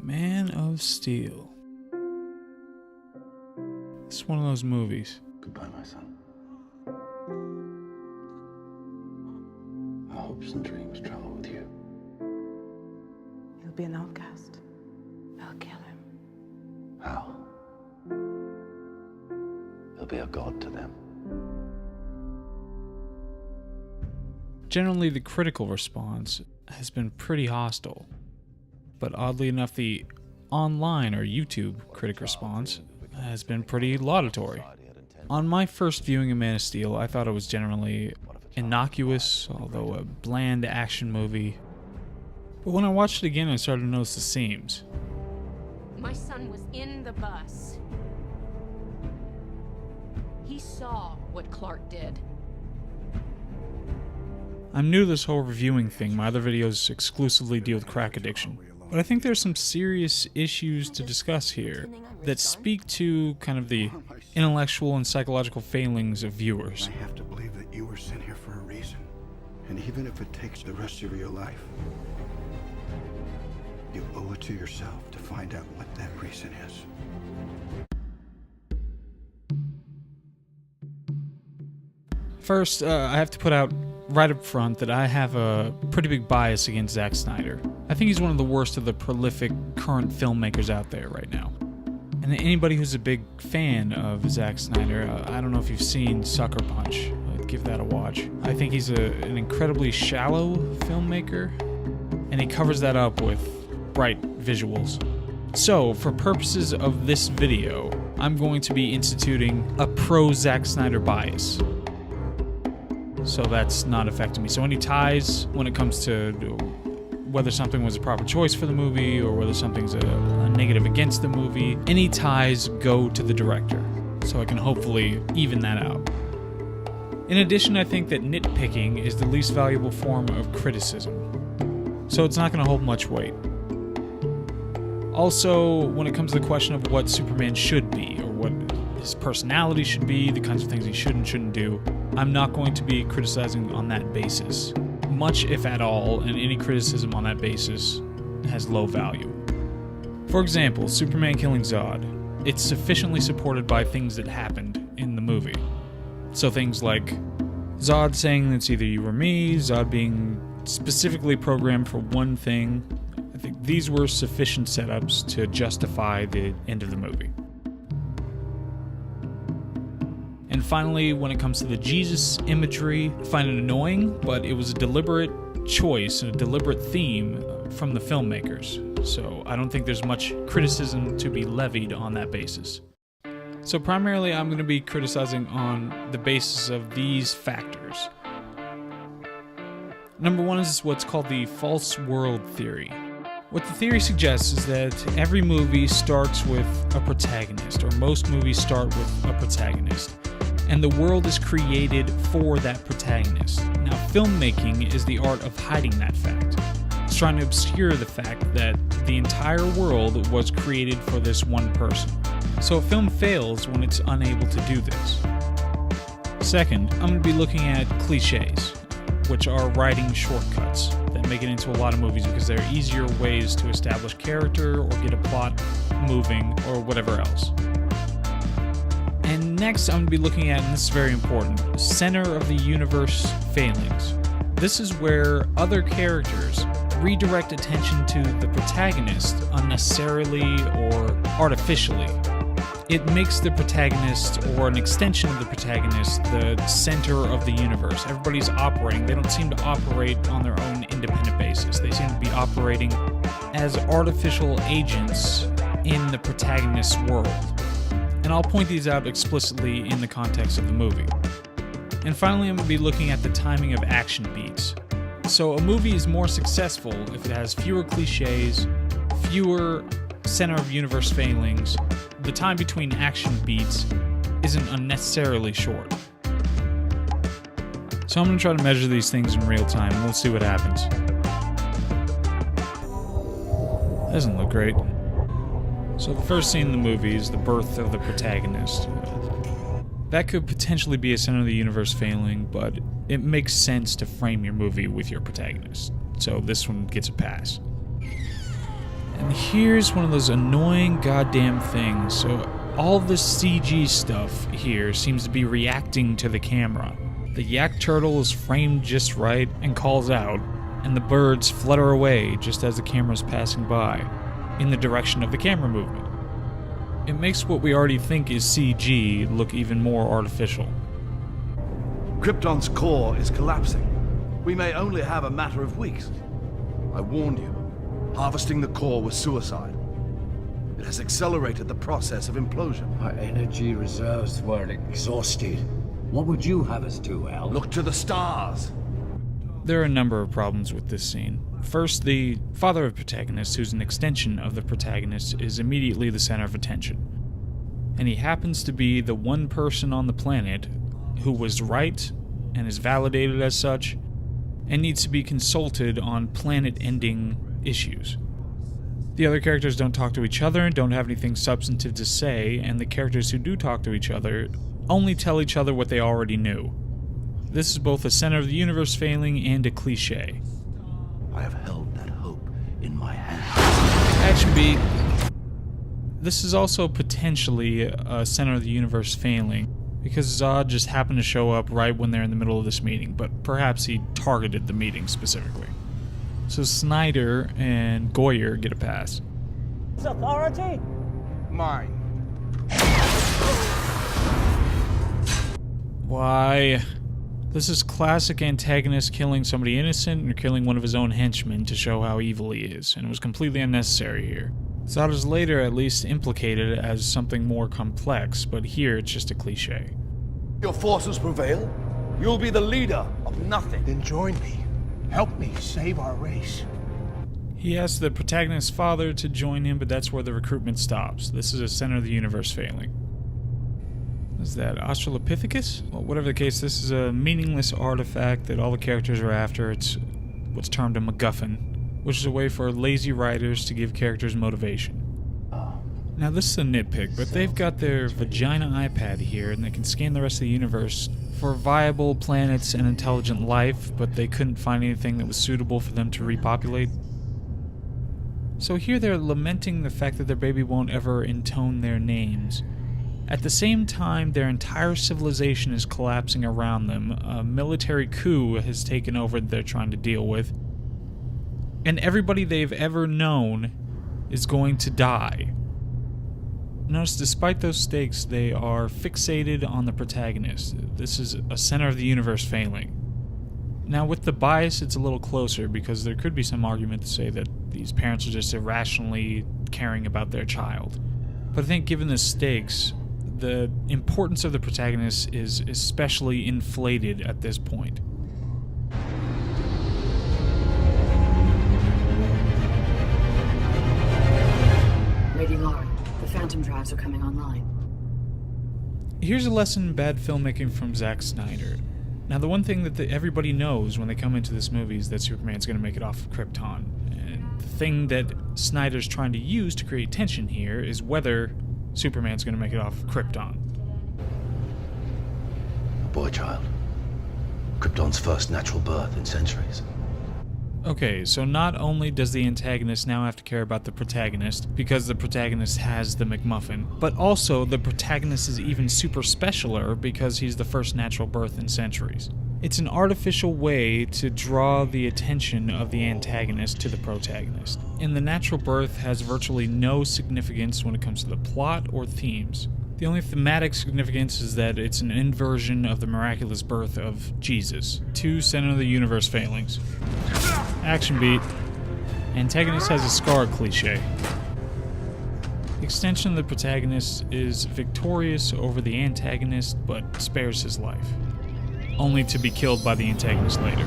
Man of Steel. It's one of those movies. Goodbye, my son. Our hopes and dreams travel with you. He'll be an outcast. I'll kill him. How? He'll be a god to them. Generally, the critical response has been pretty hostile. But oddly enough, the online or YouTube critic response has been pretty laudatory. On my first viewing of Man of Steel, I thought it was generally innocuous, although a bland action movie. But when I watched it again, I started to notice the seams. My son was in the bus. He saw what Clark did. I'm new to this whole reviewing thing. My other videos exclusively deal with crack addiction. But I think there's some serious issues to discuss here that speak to kind of the intellectual and psychological failings of viewers. I have to believe that you were sent here for a reason. And even if it takes the rest of your life, you owe it to yourself to find out what that reason is. First, I have to put out right up front that I have a pretty big bias against Zack Snyder. I think he's one of the worst of the prolific current filmmakers out there right now. And anybody who's a big fan of Zack Snyder, I don't know if you've seen Sucker Punch. I'd give that a watch. I think he's an incredibly shallow filmmaker, and he covers that up with bright visuals. So, for purposes of this video, I'm going to be instituting a pro-Zack Snyder bias. So that's not affecting me. So any ties when it comes to whether something was a proper choice for the movie or whether something's a negative against the movie, any ties go to the director. So I can hopefully even that out. In addition, I think that nitpicking is the least valuable form of criticism. So it's not going to hold much weight. Also, when it comes to the question of what Superman should be or what his personality should be, the kinds of things he should and shouldn't do, I'm not going to be criticizing on that basis. Much, if at all, and any criticism on that basis has low value. For example, Superman killing Zod. It's sufficiently supported by things that happened in the movie. So things like Zod saying it's either you or me, Zod being specifically programmed for one thing. I think these were sufficient setups to justify the end of the movie. And finally, when it comes to the Jesus imagery, I find it annoying, but it was a deliberate choice and a deliberate theme from the filmmakers. So I don't think there's much criticism to be levied on that basis. So primarily, I'm going to be criticizing on the basis of these factors. Number one is what's called the false world theory. What the theory suggests is that every movie starts with a protagonist, or most movies start with a protagonist, and the world is created for that protagonist. Now, filmmaking is the art of hiding that fact. It's trying to obscure the fact that the entire world was created for this one person. So a film fails when it's unable to do this. Second, I'm going to be looking at cliches, which are writing shortcuts that make it into a lot of movies because they're easier ways to establish character or get a plot moving or whatever else. And next, I'm going to be looking at, and this is very important, center of the universe failings. This is where other characters redirect attention to the protagonist unnecessarily or artificially. It makes the protagonist, or an extension of the protagonist, the center of the universe. Everybody's operating. They don't seem to operate on their own independent basis. They seem to be operating as artificial agents in the protagonist's world. And I'll point these out explicitly in the context of the movie. And finally, I'm going to be looking at the timing of action beats. So a movie is more successful if it has fewer cliches, fewer center of universe failings. The time between action beats isn't unnecessarily short. So I'm going to try to measure these things in real time, and we'll see what happens. Doesn't look great. So the first scene in the movie is the birth of the protagonist. That could potentially be a center of the universe failing, but it makes sense to frame your movie with your protagonist. So this one gets a pass. And here's one of those annoying goddamn things. So all this CG stuff here seems to be reacting to the camera. The yak turtle is framed just right and calls out, and the birds flutter away just as the camera's passing by, in the direction of the camera movement. It makes what we already think is CG look even more artificial. Krypton's core is collapsing. We may only have a matter of weeks. I warned you. Harvesting the core was suicide. It has accelerated the process of implosion. Our energy reserves were exhausted. What would you have us do, Al? Look to the stars. There are a number of problems with this scene. First, the father of the protagonist, who's an extension of the protagonist, is immediately the center of attention. And he happens to be the one person on the planet who was right and is validated as such, and needs to be consulted on planet-ending issues. The other characters don't talk to each other, don't have anything substantive to say, and the characters who do talk to each other only tell each other what they already knew. This is both a center of the universe failing and a cliche. I have held that hope in my hand. Action beat. This is also potentially a center of the universe failing, because Zod just happened to show up right when they're in the middle of this meeting, but perhaps he targeted the meeting specifically. So Snyder and Goyer get a pass. Authority? Mine. Why? This is classic antagonist killing somebody innocent or killing one of his own henchmen to show how evil he is, and it was completely unnecessary here. Zod is later at least implicated as something more complex, but here it's just a cliche. Your forces prevail. You'll be the leader of nothing. Then join me. Help me save our race. He asks the protagonist's father to join him, but that's where the recruitment stops. This is a center of the universe failing. Is that Australopithecus? Well, whatever the case, this is a meaningless artifact that all the characters are after. It's what's termed a MacGuffin, which is a way for lazy writers to give characters motivation. Now this is a nitpick, but they've got their vagina iPad here and they can scan the rest of the universe for viable planets and intelligent life, but they couldn't find anything that was suitable for them to repopulate. So here they're lamenting the fact that their baby won't ever intone their names. At the same time, their entire civilization is collapsing around them. A military coup has taken over that they're trying to deal with. And everybody they've ever known is going to die. Notice, despite those stakes, they are fixated on the protagonist. This is a center of the universe failing. Now, with the bias, it's a little closer, because there could be some argument to say that these parents are just irrationally caring about their child. But I think given the stakes, the importance of the protagonist is especially inflated at this point. Lady Lauren, the Phantom drives are coming online. Here's a lesson in bad filmmaking from Zack Snyder. Now, the one thing that everybody knows when they come into this movie is that Superman's going to make it off of Krypton. And the thing that Snyder's trying to use to create tension here is whether Superman's going to make it off of Krypton. A boy child. Krypton's first natural birth in centuries. Okay, so not only does the antagonist now have to care about the protagonist, because the protagonist has the McMuffin, but also the protagonist is even super specialer because he's the first natural birth in centuries. It's an artificial way to draw the attention of the antagonist to the protagonist. And the natural birth has virtually no significance when it comes to the plot or themes. The only thematic significance is that it's an inversion of the miraculous birth of Jesus. Two center of the universe failings. Action beat. Antagonist has a scar cliche. Extension of the protagonist is victorious over the antagonist, but spares his life, only to be killed by the antagonist later.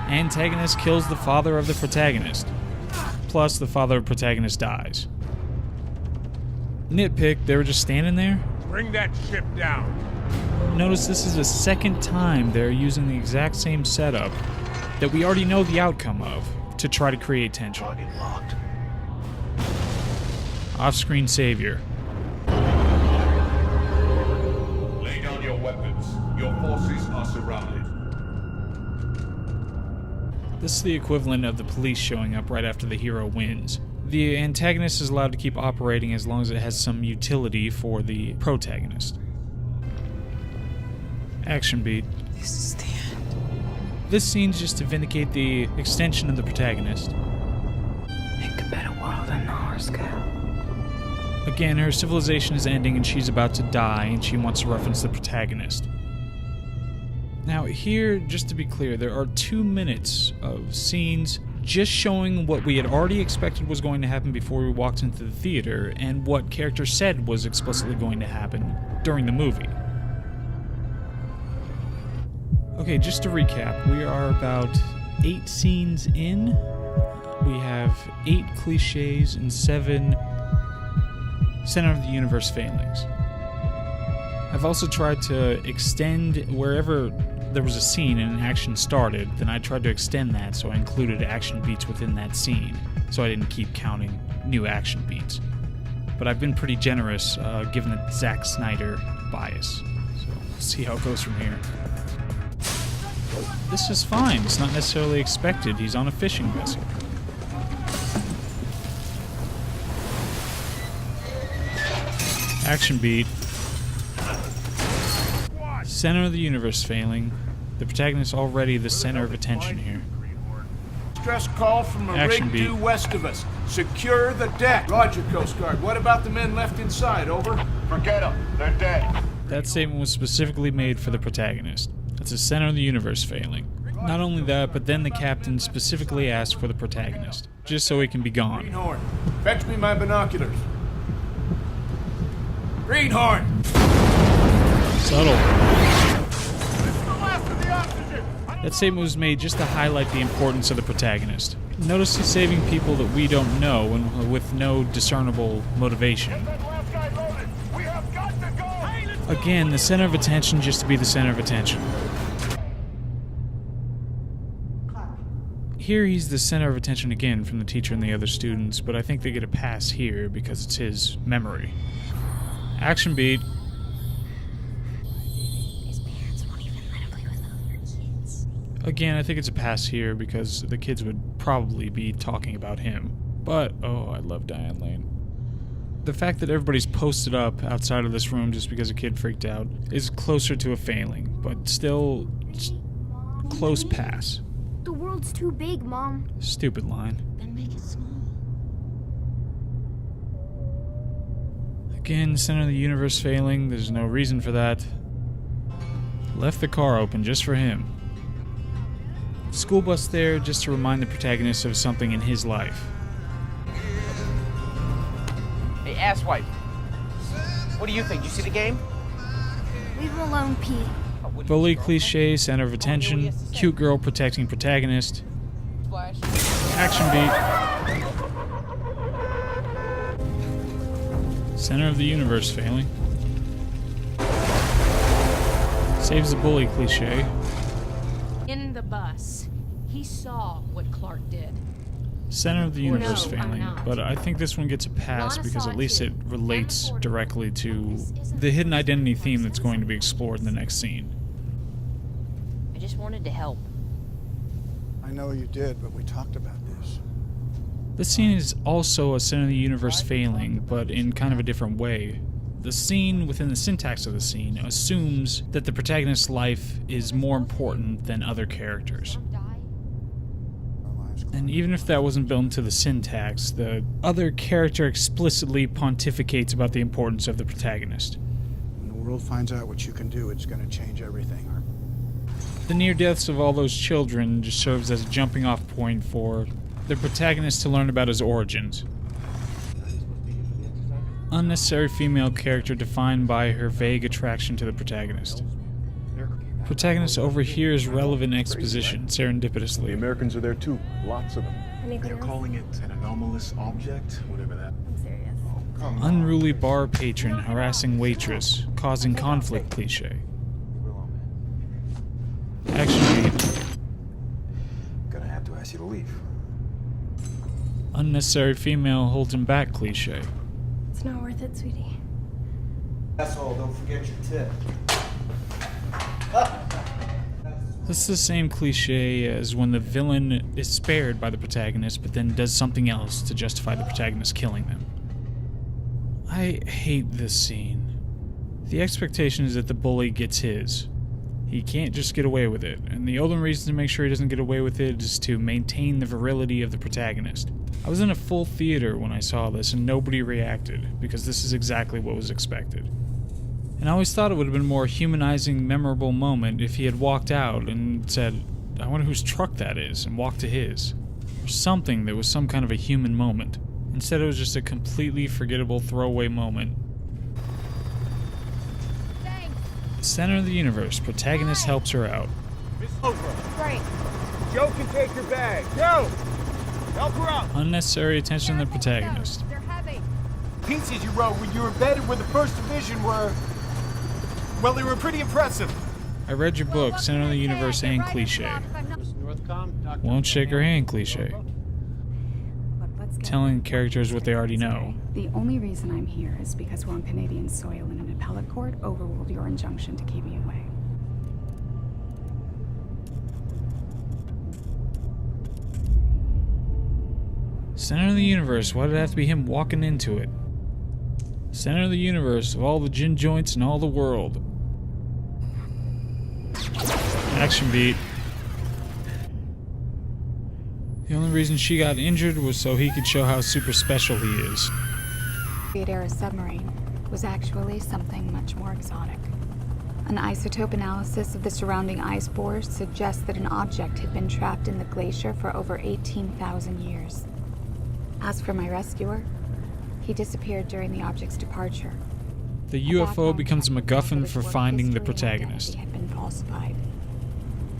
Antagonist kills the father of the protagonist, plus the father of the protagonist dies. Nitpick, they were just standing there? Bring that ship down. Notice this is the second time they're using the exact same setup that we already know the outcome of to try to create tension. Target locked. Off-screen savior. Lay down your weapons. Your forces are surrounded. This is the equivalent of the police showing up right after the hero wins. The antagonist is allowed to keep operating as long as it has some utility for the protagonist. Action beat. This is the end. This scene's just to vindicate the extension of the protagonist. Make a better world than ours, girl. Again, her civilization is ending and she's about to die, and she wants to reference the protagonist. Now here, just to be clear, there are 2 minutes of scenes just showing what we had already expected was going to happen before we walked into the theater, and what characters said was explicitly going to happen during the movie. Okay, just to recap, we are about 8 scenes in. We have 8 cliches and 7 center of the universe failings. I've also tried to extend wherever there was a scene and an action started, then I tried to extend that so I included action beats within that scene, so I didn't keep counting new action beats. But I've been pretty generous given the Zack Snyder bias, so we'll see how it goes from here. This is fine, it's not necessarily expected, he's on a fishing vessel. Action beat. Center of the universe failing. The protagonist already the center of attention here. Stress call from a Action rig beat. due west of us. Secure the deck. Roger, Coast Guard. What about the men left inside? Over. Forget them. They're dead. That statement was specifically made for the protagonist. That's the center of the universe failing. Not only that, but then the captain specifically asked for the protagonist, just so he can be gone. Greenhorn. Fetch me my binoculars. Greenhorn! Subtle. That statement was made just to highlight the importance of the protagonist. Notice he's saving people that we don't know and with no discernible motivation. Again, the center of attention just to be the center of attention. Here he's the center of attention again from the teacher and the other students, but I think they get a pass here because it's his memory. Action beat. Again, I think it's a pass here because the kids would probably be talking about him. But, oh, I love Diane Lane. The fact that everybody's posted up outside of this room just because a kid freaked out is closer to a failing, but still close pass. The world's too big, Mom. Stupid line. Then make it small. Again, center of the universe failing, there's no reason for that. Left the car open just for him. School bus there just to remind the protagonist of something in his life. Hey, asswipe. What do you think? You see the game? Leave him alone, Pete. Bully cliche, center of attention, cute girl protecting protagonist. Action beat. Center of the universe failing. Saves the bully cliche. In the bus, he saw what Clark did. Center of the universe No, I'm failing, not. but I think this one gets a pass Lana because saw at it least too. it relates And directly to This isn't the hidden the identity first theme that's citizen. going to be explored in the next scene. I just wanted to help. I know you did, but we talked about this. This scene is also a center of the universe failing, but in kind of a different way. The scene within the syntax of the scene assumes that the protagonist's life is more important than other characters. And even if that wasn't built into the syntax, the other character explicitly pontificates about the importance of the protagonist. When the world finds out what you can do, it's going to change everything. The near deaths of all those children just serves as a jumping off point for the protagonist to learn about his origins. Unnecessary female character defined by her vague attraction to the protagonist. Protagonist overhears relevant exposition serendipitously. The Americans are there too. Lots of them. Anything They're else? calling it an anomalous object, whatever that. I'm serious. Unruly bar patron harassing waitress, causing conflict cliche. Action beat. Gonna have to ask you to leave. Unnecessary female holds him back cliche. It's not worth it, sweetie. Asshole, don't forget your tip. This is the same cliche as when the villain is spared by the protagonist but then does something else to justify the protagonist killing them. I hate this scene. The expectation is that the bully gets his. He can't just get away with it, and the only reason to make sure he doesn't get away with it is to maintain the virility of the protagonist. I was in a full theater when I saw this and nobody reacted, because this is exactly what was expected. And I always thought it would have been a more humanizing, memorable moment if he had walked out and said, "I wonder whose truck that is," and walked to his. Or something that was some kind of a human moment. Instead it was just a completely forgettable throwaway moment. Center of the universe, protagonist helps her out. Right. Joe can take your bag. Joe! Help her out! Unnecessary attention to the protagonist. They're heavy. Pieces you wrote when you were embedded with the First Division were... well, they were pretty impressive. I read your book, Center of the Universe and Cliche. Won't shake her hand, Cliche. Telling characters what they already know. The only reason I'm here is because we're on Canadian soil and an appellate court overruled your injunction to keep me away. Center of the universe, why did it have to be him walking into it? Center of the universe, of all the gin joints in all the world. Action beat. The only reason she got injured was so he could show how super special he is. Soviet-era submarine was actually something much more exotic. An isotope analysis of the surrounding ice bores suggests that an object had been trapped in the glacier for over 18,000 years. As for my rescuer, he disappeared during the object's departure. The UFO becomes a MacGuffin for finding the protagonist. Had been falsified.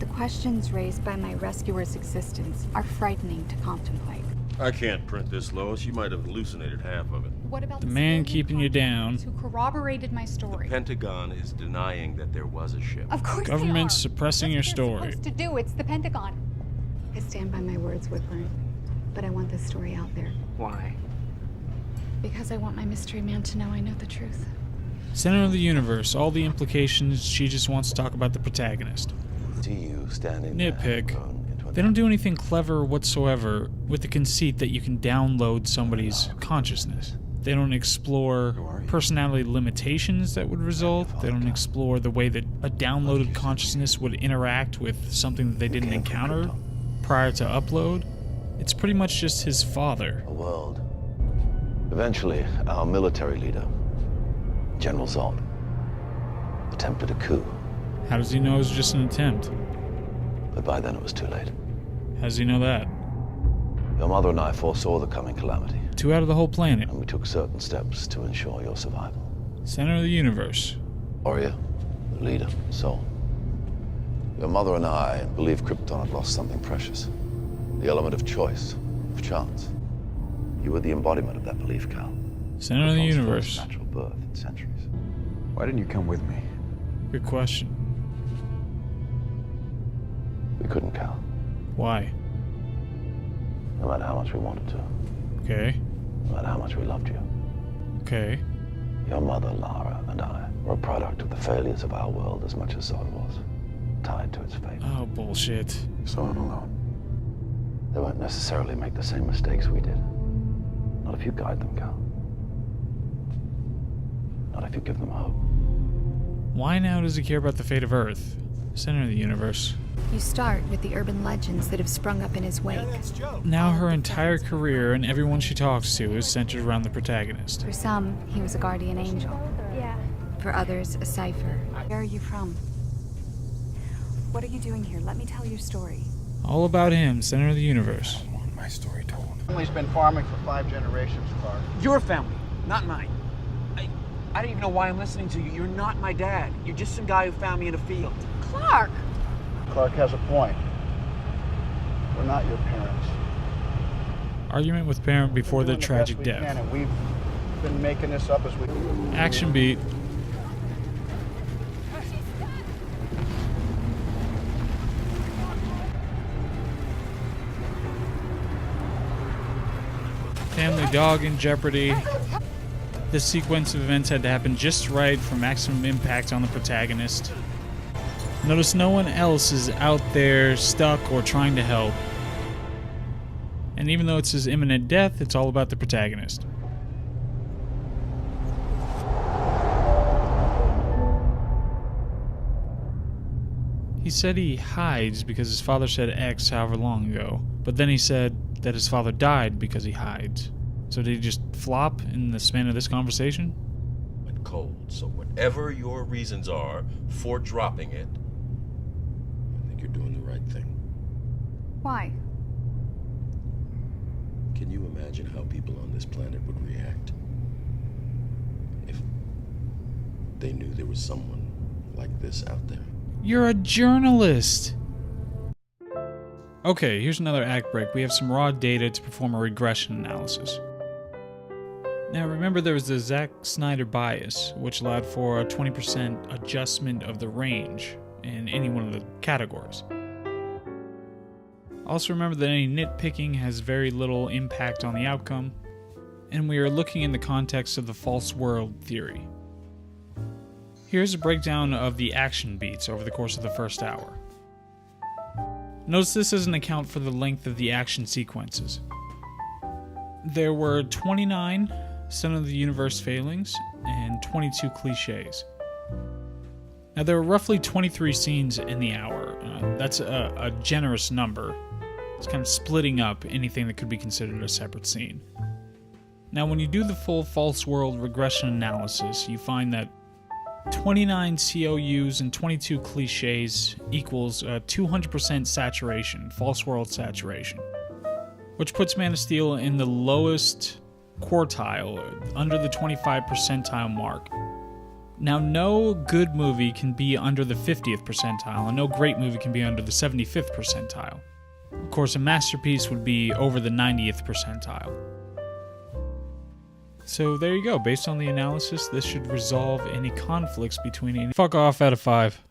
The questions raised by my rescuer's existence are frightening to contemplate. I can't print this, Lois. You might have hallucinated half of it. What about the man keeping you down? Who corroborated my The story? Pentagon is denying that there was a ship. Of course Government they are. suppressing your That's what story. they're supposed to do. It's the Pentagon. I stand by my words, Woodburn, but I want this story out there. Why? Because I want my mystery man to know I know the truth. Center of the universe, all the implications, she just wants to talk about the protagonist. Nitpick. They don't do anything clever whatsoever with the conceit that you can download somebody's consciousness. They don't explore personality limitations that would result. They don't explore the way that a downloaded consciousness would interact with something that they didn't encounter prior to upload. It's pretty much just his father. A world. Eventually, our military leader, General Zod, attempted a coup. How does he know it was just an attempt? But by then it was too late. How does he know that? Your mother and I foresaw the coming calamity. 2 out of the whole planet. And we took certain steps to ensure your survival. Center of the universe. Warrior, leader, soul. Your mother and I believe Krypton had lost something precious. The element of choice, of chance. You were the embodiment of that belief, Cal. Center of the universe. Natural birth in centuries. Why didn't you come with me? Good question. We couldn't, Cal. Why? No matter how much we wanted to. Okay. No matter how much we loved you. Okay. Your mother, Lara, and I were a product of the failures of our world as much as Zod was. Tied to its fate. Oh, bullshit. So I'm alone. They won't necessarily make the same mistakes we did. Not if you guide them, Cal. Not if you give them hope. Why now does he care about the fate of Earth? Center of the universe. You start with the urban legends that have sprung up in his wake. Now her entire career and everyone she talks to is centered around the protagonist. For some, he was a guardian angel. Yeah. For others, a cipher. Where are you from? What are you doing here? Let me tell your story. All about him, center of the universe. I want my story told. Family's been farming for 5 generations, Clark. Your family, not mine. I don't even know why I'm listening to you. You're not my dad. You're just some guy who found me in a field. Clark! Clark has a point. We're not your parents. Argument with parent before We're the doing the tragic best we death. can, and we've been making this up as we... Action beat. Family dog in jeopardy. This sequence of events had to happen just right for maximum impact on the protagonist. Notice no one else is out there stuck or trying to help. And even though it's his imminent death, it's all about the protagonist. He said he hides because his father said X however long ago, but then he said that his father died because he hides. So did he just flop in the span of this conversation? Went cold, so whatever your reasons are for dropping it, I think you're doing the right thing. Why? Can you imagine how people on this planet would react if they knew there was someone like this out there? You're a journalist! Okay, here's another act break. We have some raw data to perform a regression analysis. Now remember there was the Zack Snyder bias, which allowed for a 20% adjustment of the range in any one of the categories. Also remember that any nitpicking has very little impact on the outcome, and we are looking in the context of the false world theory. Here's a breakdown of the action beats over the course of the first hour. Notice this doesn't account for the length of the action sequences. There were 29 Son of the Universe failings and 22 cliches. Now there were roughly 23 scenes in the hour. That's a generous number. It's kind of splitting up anything that could be considered a separate scene. Now when you do the full false world regression analysis, you find that 29 COUs and 22 cliches equals 200% saturation, false world saturation, which puts Man of Steel in the lowest quartile, under the 25th percentile mark. Now, no good movie can be under the 50th percentile, and no great movie can be under the 75th percentile. Of course, a masterpiece would be over the 90th percentile. So there you go. Based on the analysis, this should resolve any conflicts between any. Fuck off out of 5.